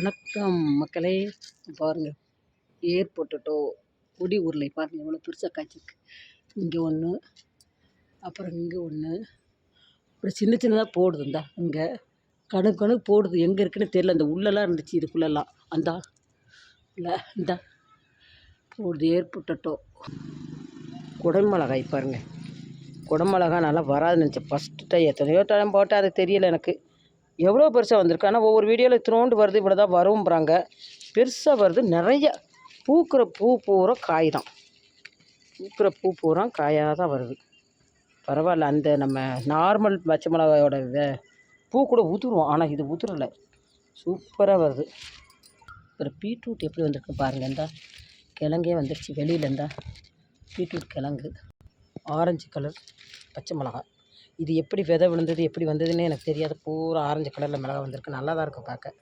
வணக்கம் மக்களே. பாருங்கள், ஏர் பொட்டேட்டோ கொடி உருளை பாருங்கள் எவ்வளோ பெருசாக காய்ச்சிருக்கு. இங்கே ஒன்று, அப்புறம் இங்கே ஒன்று, இப்படி சின்ன சின்னதாக போடுது. இந்தா இங்கே கணக்கு கணக்கு போடுது. எங்கே இருக்குன்னு தெரியல. அந்த உள்ளெல்லாம் இருந்துச்சு இதுக்குள்ளெல்லாம். அந்தா இல்லை இந்தா போடுது ஏர் பொட்டேட்டோ. குடமிளகாய் பாருங்கள், குடமிளகா நல்லா வராதுன்னு நினச்சேன். ஃபஸ்ட்டு டைம் எத்தனையோ டைம் போட்டால் அது தெரியல எனக்கு எவ்வளோ பெருசாக வந்திருக்கு. ஆனால் ஒவ்வொரு வீடியோவில் இத்தினோண்டு வருது, இவ்வளோ தான் வரும்ன்றாங்க. பெருசாக வருது. நிறைய பூக்கிற பூ பூரா காய் தான். பூக்கிற பூ பூரா காயாக தான் வருது. பரவாயில்ல. அந்த நம்ம நார்மல் பச்சை மிளகாயோட பூ கூட உதிரும், ஆனால் இது உதிரலை. சூப்பராக வருது. அப்புறம் பீட்ரூட் எப்படி வந்திருக்கு பாருங்கள். இந்த கிழங்கே வந்துடுச்சு வெளியில். இருந்தால் பீட்ரூட் கிழங்கு ஆரஞ்சு கலர் பச்சை மிளகாய். இது எப்படி விதை விழுந்தது எப்படி வந்ததுன்னு எனக்கு தெரியாது. பூரா ஆரஞ்சு கலரில் மிளகா வந்திருக்கு. நல்லா தான் இருக்கும் பார்க்க.